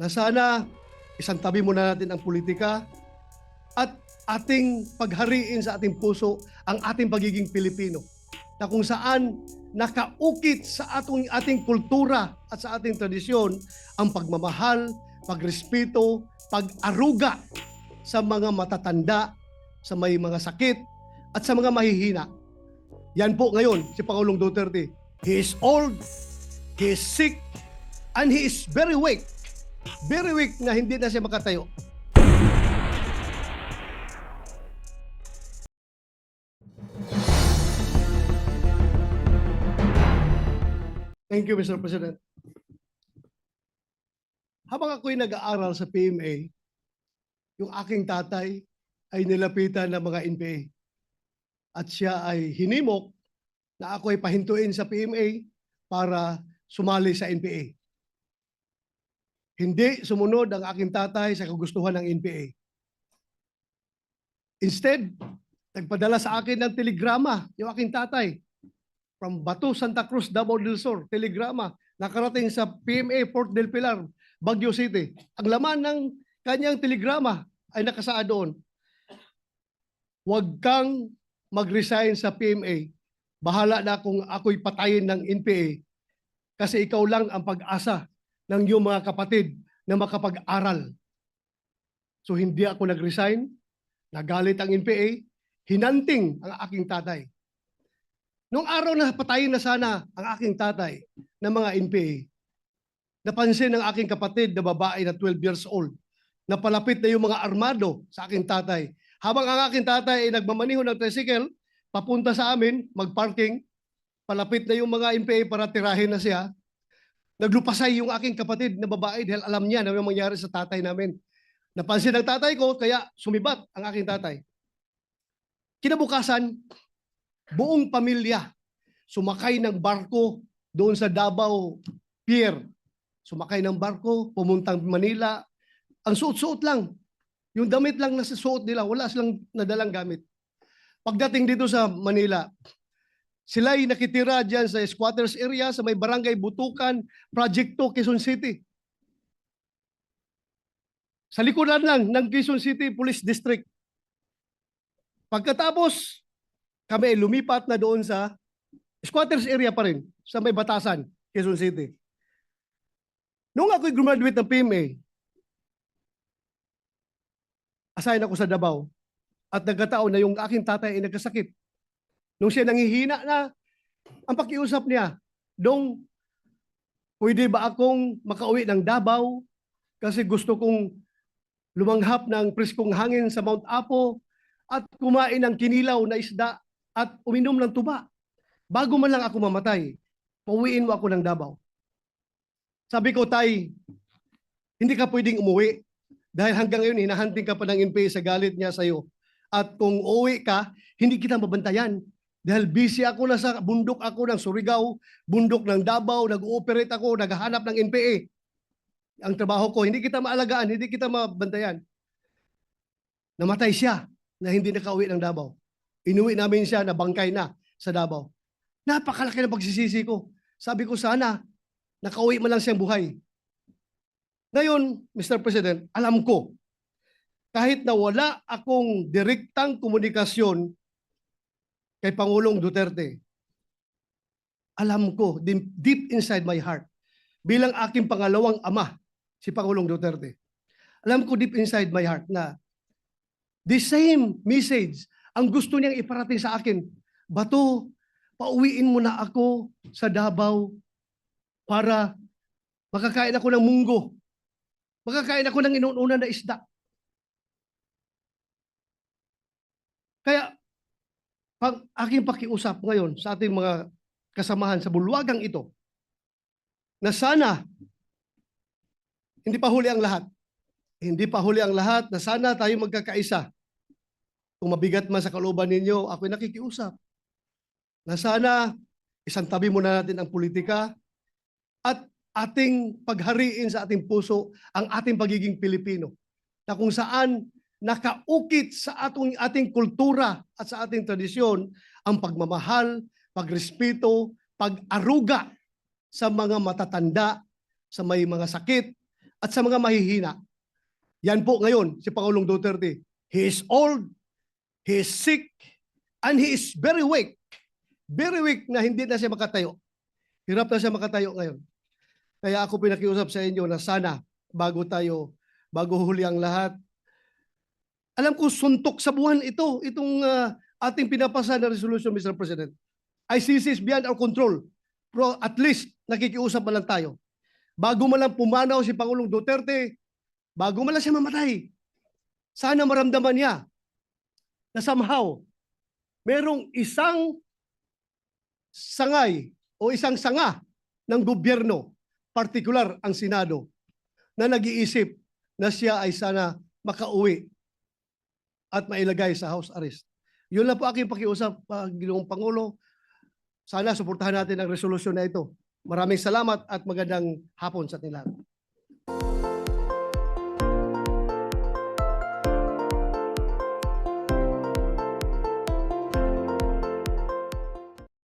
na sana isang tabi muna natin ang politika at ating paghariin sa ating puso ang ating pagiging Pilipino, na kung saan nakaukit sa ating kultura at sa ating tradisyon ang pagmamahal, pagrespeto, pag-aruga sa mga matatanda, sa may mga sakit at sa mga mahihina. Yan po ngayon si Pangulong Duterte. He is old, he is sick, and he is very weak. Very weak na hindi na siya makatayo. Thank you, Mr. President. Habang ako'y nag-aaral sa PMA, yung aking tatay ay nilapitan ng mga NPA. At siya ay hinimok na ako ay pahintuin sa PMA para sumali sa NPA. Hindi sumunod ang aking tatay sa kagustuhan ng NPA. Instead, nagpadala sa akin ng telegrama yung aking tatay from Batu, Santa Cruz, Davao del Sur, telegrama, nakarating sa PMA Port del Pilar, Baguio City. Ang laman ng kanyang telegrama ay nakasaad doon, huwag kang mag-resign sa PMA. Bahala na kung ako'y patayin ng NPA kasi ikaw lang ang pag-asa ng iyong mga kapatid na makapag-aral. So hindi ako nag-resign, nagalit ang NPA, hinanting ang aking tatay. Noong araw na patayin na sana ang aking tatay ng mga NPA, napansin ng aking kapatid na babae na 12 years old, na palapit na yung mga armado sa aking tatay. Habang ang aking tatay ay nagmamaniho ng tricycle, papunta sa amin, mag-parking, palapit na yung mga NPA para tirahin na siya, naglupasay yung aking kapatid na babae dahil alam niya na may mangyari sa tatay namin. Napansin ng tatay ko, kaya sumibat ang aking tatay. Kinabukasan, buong pamilya sumakay ng barko doon sa Davao Pier. Sumakay ng barko, pumuntang Manila. Ang suot-suot lang. Yung damit lang na suot nila, wala silang nadalang gamit. Pagdating dito sa Manila, sila ay nakitira dyan sa squatters area, sa may barangay Butukan, Project 2, Quezon City. Sa likuran lang ng Quezon City Police District. Pagkatapos, kami lumipat na doon sa squatters area pa rin, sa may Batasan, Quezon City. Noong ako'y graduate ng PMA, assign ako sa Davao at nagkataon na yung aking tatay ay nagkasakit. Nung siya nanghihina na, ang pakiusap niya, Dong, pwede ba akong makauwi ng Davao kasi gusto kong lumanghap ng preskong hangin sa Mount Apo at kumain ng kinilaw na isda at uminom ng tuba. Bago man lang ako mamatay, pauwiin mo ako ng Davao. Sabi ko, Tay, hindi ka pwedeng umuwi dahil hanggang ngayon hinahanting ka pa ng NPA sa galit niya sa iyo. At kung uuwi ka, hindi kita mabantayan dahil busy ako na sa bundok ako ng Surigao, bundok ng Davao, nag-ooperate ako, naghahanap ng NPA. Ang trabaho ko, hindi kita maalagaan, hindi kita mabantayan. Namatay siya na hindi nakauwi ng Davao. Inuwi namin siya na bangkay na sa Davao. Napakalaki ng pagsisisi ko. Sabi ko sana, nakauwi man lang siyang buhay. Ngayon, Mr. President, alam ko, kahit na wala akong direktang komunikasyon kay Pangulong Duterte, alam ko, deep inside my heart, bilang aking pangalawang ama, si Pangulong Duterte, alam ko deep inside my heart na the same message ang gusto niyang iparating sa akin. Bato, pauwiin mo na ako sa Davao para makakain ako ng munggo. Makakain ako ng inuunan na isda. Kaya, pag aking pakiusap ngayon sa ating mga kasamahan sa bulwagang ito, na sana, hindi pa huli ang lahat. Hindi pa huli ang lahat na sana tayo magkakaisa. Kung mabigat man sa kalooban ninyo, ako'y nakikiusap. Na sana, isang tabi muna natin ang politika at ating paghariin sa ating puso ang ating pagiging Pilipino. Na kung saan nakaukit sa ating kultura at sa ating tradisyon ang pagmamahal, pagrespeto, pag-aruga sa mga matatanda, sa may mga sakit, at sa mga mahihina. Yan po ngayon si Pangulong Duterte. He is old, he is sick, and he is very weak. Very weak na hindi na siya makatayo. Hirap na siya makatayo ngayon. Kaya ako pinakiusap sa inyo na sana bago huli ang lahat, alam ko suntok sa buwan itong ating pinapasa na resolution, Mr. President. ICC is beyond our control. Pero at least nakikiusap man lang tayo. Bago man lang pumanaw si Pangulong Duterte, bago man lang siya mamatay, sana maramdaman niya na somehow merong isang sangay o isang sanga ng gobyerno, partikular ang Senado, na nag-iisip na siya ay sana makauwi at mailagay sa house arrest. Yun lang po aking pakiusap, Ginoong Pangulo. Sana suportahan natin ang resolusyon na ito. Maraming salamat at magandang hapon sa ating lahat.